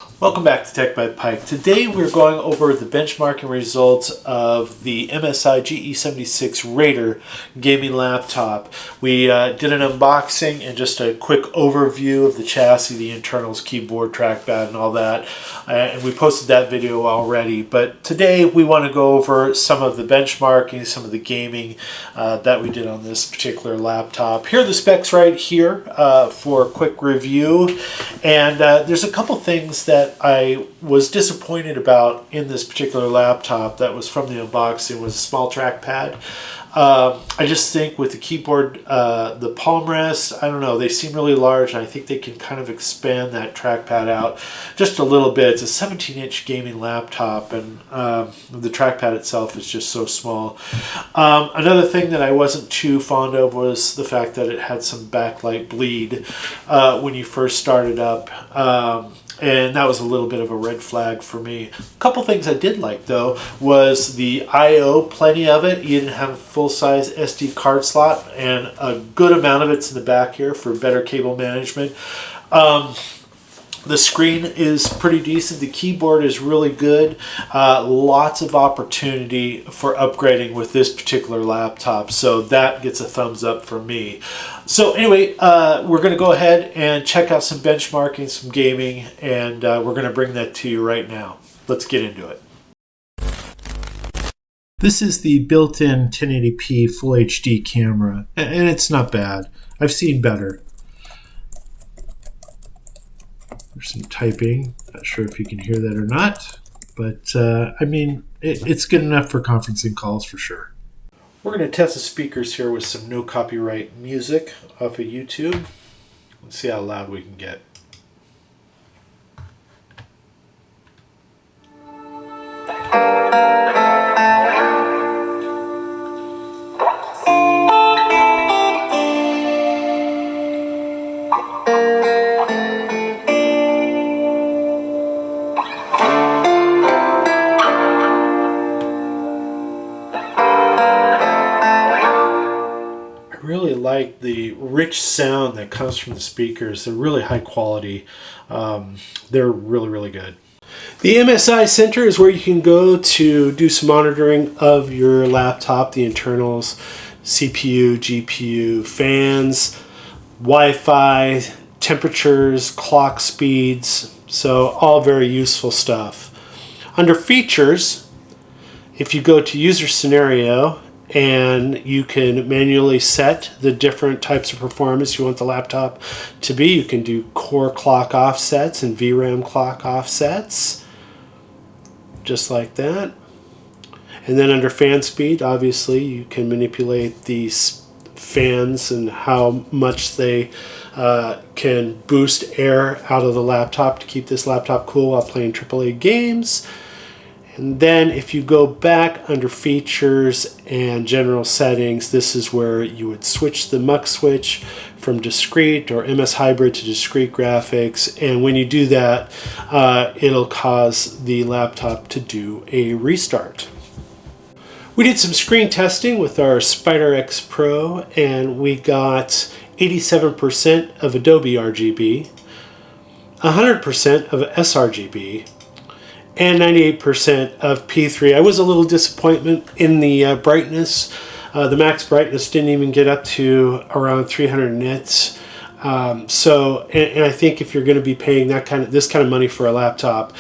Welcome back to Tech by Pike. Today we're going over the benchmarking results of the MSI GE76 Raider gaming laptop. We did an unboxing and just a quick overview of the chassis, the internals, keyboard, trackpad, and all that. And we posted that video already. But today we want to go over some of the benchmarking, some of the gaming that we did on this particular laptop. Here are the specs right here for a quick review. And there's a couple things that I was disappointed about in this particular laptop that was from the unboxing. Was a small trackpad. I just think with the keyboard, the palm rest, I don't know, they seem really large, and I think they can kind of expand that trackpad out just a little bit. It's a 17-inch gaming laptop, and the trackpad itself is just so small. Another thing that I wasn't too fond of was the fact that it had some backlight bleed when you first started up. And that was a little bit of a red flag for me. A couple things I did like, though, was the I/O, plenty of it. You didn't have a full-size SD card slot, and a good amount of it's in the back here for better cable management. The screen is pretty decent. The keyboard is really good. Lots of opportunity for upgrading with this particular laptop. So that gets a thumbs up from me. So anyway, we're going to go ahead and check out some benchmarking, some gaming, and we're going to bring that to you right now. Let's get into it. This is the built-in 1080p Full HD camera, and it's not bad. I've seen better. There's some typing. Not sure if you can hear that or not, but I mean, it's good enough for conferencing calls for sure. We're going to test the speakers here with some no copyright music off of YouTube. Let's see how loud we can get. Really like the rich sound that comes from the speakers. They're really high quality. They're really good. The MSI Center is where you can go to do some monitoring of your laptop, the internals, CPU, GPU, fans, Wi-Fi, temperatures, clock speeds. So all very useful stuff. Under features, if you go to user scenario, and you can manually set the different types of performance you want the laptop to be. You can do core clock offsets and VRAM clock offsets, just like that. And then under fan speed, obviously, you can manipulate these fans and how much they can boost air out of the laptop to keep this laptop cool while playing AAA games. And then if you go back under features and general settings, this is where you would switch the MUX switch from discrete or MS hybrid to discrete graphics. And when you do that, it'll cause the laptop to do a restart. We did some screen testing with our Spider X Pro, and we got 87% of Adobe RGB, 100% of sRGB, and 98% of P3. I was a little disappointed in the brightness. The max brightness didn't even get up to around 300 nits. And I think if you're going to be paying this kind of money for a laptop,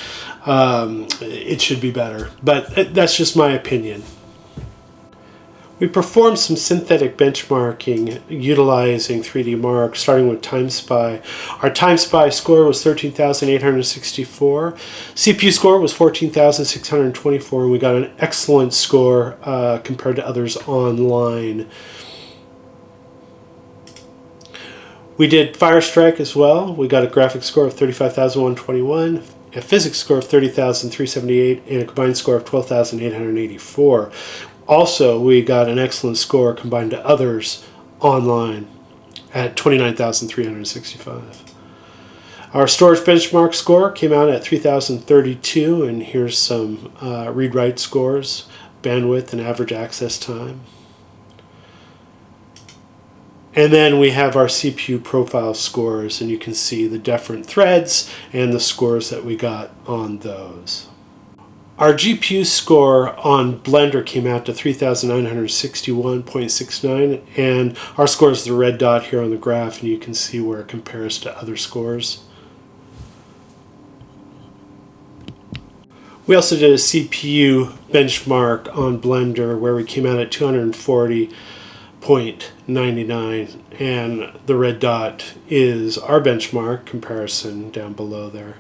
it should be better. But that's just my opinion. We performed some synthetic benchmarking utilizing 3D Mark, starting with TimeSpy. Our TimeSpy score was 13,864. CPU score was 14,624, and we got an excellent score compared to others online. We did Firestrike as well. We got a graphics score of 35,121, a physics score of 30,378, and a combined score of 12,884. Also, we got an excellent score combined to others online at 29,365. Our storage benchmark score came out at 3,032, and here's some read-write scores, bandwidth, and average access time. And then we have our CPU profile scores, and you can see the different threads and the scores that we got on those. Our GPU score on Blender came out to 3,961.69, and our score is the red dot here on the graph, and you can see where it compares to other scores. We also did a CPU benchmark on Blender where we came out at 240.99, and the red dot is our benchmark comparison down below there.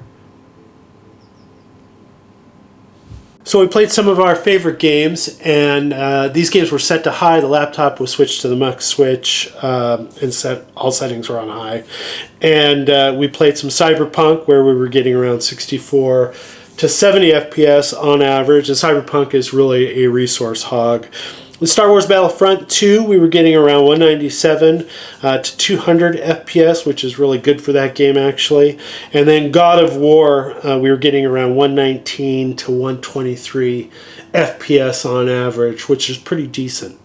So we played some of our favorite games, and these games were set to high. The laptop was switched to the mux switch, and all settings were on high. And we played some Cyberpunk, where we were getting around 64 to 70 FPS on average. And Cyberpunk is really a resource hog. With Star Wars Battlefront 2, we were getting around 197 to 200 FPS, which is really good for that game, actually. And then God of War, we were getting around 119 to 123 FPS on average, which is pretty decent.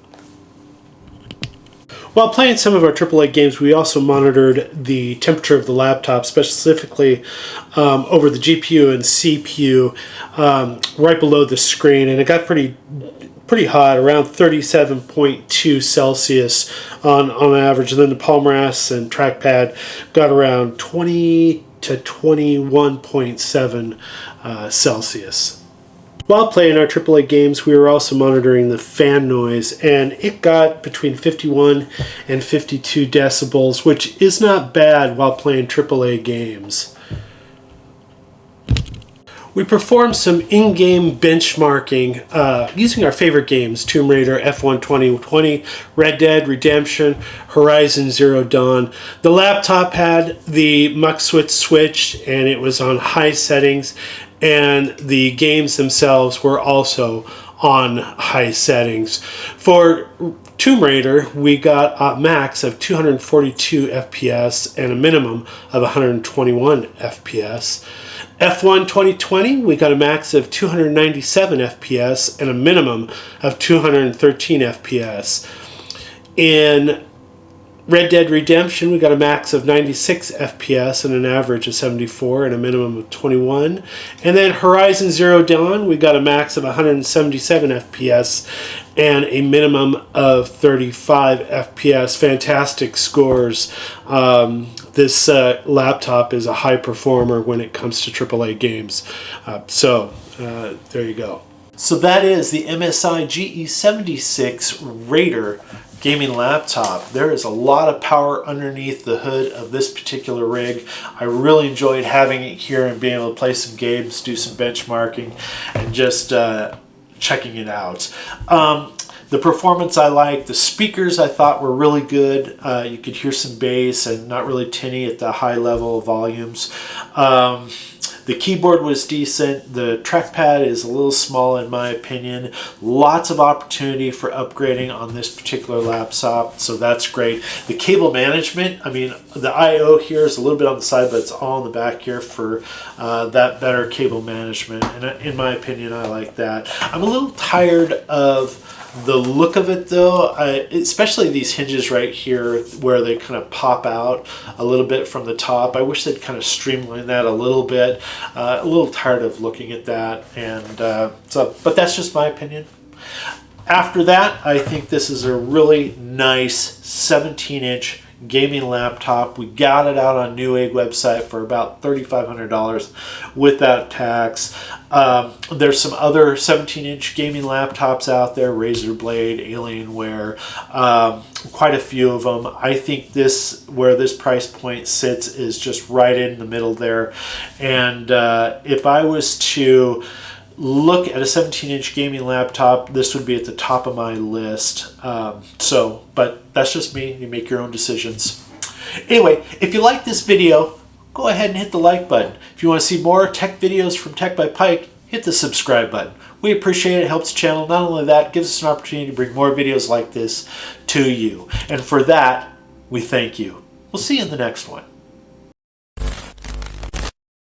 While playing some of our AAA games, we also monitored the temperature of the laptop, specifically over the GPU and CPU right below the screen, and it got pretty hot, around 37.2 Celsius on average, and then the palm rest and trackpad got around 20 to 21.7 Celsius. While playing our AAA games, we were also monitoring the fan noise, and it got between 51 and 52 decibels, which is not bad while playing AAA games. We performed some in-game benchmarking using our favorite games: Tomb Raider, F1 2020, Red Dead Redemption, Horizon Zero Dawn. The laptop had the mux switch switched, and it was on high settings, and the games themselves were also on high settings. For Tomb Raider, we got a max of 242 FPS and a minimum of 121 FPS. F1 2020, we got a max of 297 FPS and a minimum of 213 FPS. In Red Dead Redemption, we got a max of 96 FPS and an average of 74 and a minimum of 21. And then Horizon Zero Dawn, we got a max of 177 FPS and a minimum of 35 FPS. Fantastic scores. This laptop is a high performer when it comes to AAA games. There you go. So that is the MSI GE76 Raider gaming laptop. There is a lot of power underneath the hood of this particular rig. I really enjoyed having it here and being able to play some games, do some benchmarking, and just checking it out. The performance I liked. The speakers I thought were really good. You could hear some bass and not really tinny at the high level of volumes. The keyboard was decent. The trackpad is a little small in my opinion. Lots of opportunity for upgrading on this particular laptop, so that's great. The cable management, I mean, the I/O here is a little bit on the side, but it's all in the back here for that better cable management, and in my opinion, I like that. I'm a little tired of the look of it though, especially these hinges right here where they kind of pop out a little bit from the top. I wish they'd kind of streamline that a little bit. A little tired of looking at that, and but that's just my opinion. After that, I think this is a really nice 17-inch gaming laptop. We got it out on Newegg website for about $3,500 without tax. There's some other 17-inch gaming laptops out there, Razer Blade, Alienware, quite a few of them. I think where this price point sits is just right in the middle there. And if I was to look at a 17-inch gaming laptop, this would be at the top of my list. But that's just me. You make your own decisions. Anyway, if you like this video, go ahead and hit the like button. If you want to see more tech videos from Tech by Pike, hit the subscribe button. We appreciate it. It helps the channel. Not only that, it gives us an opportunity to bring more videos like this to you. And for that, we thank you. We'll see you in the next one.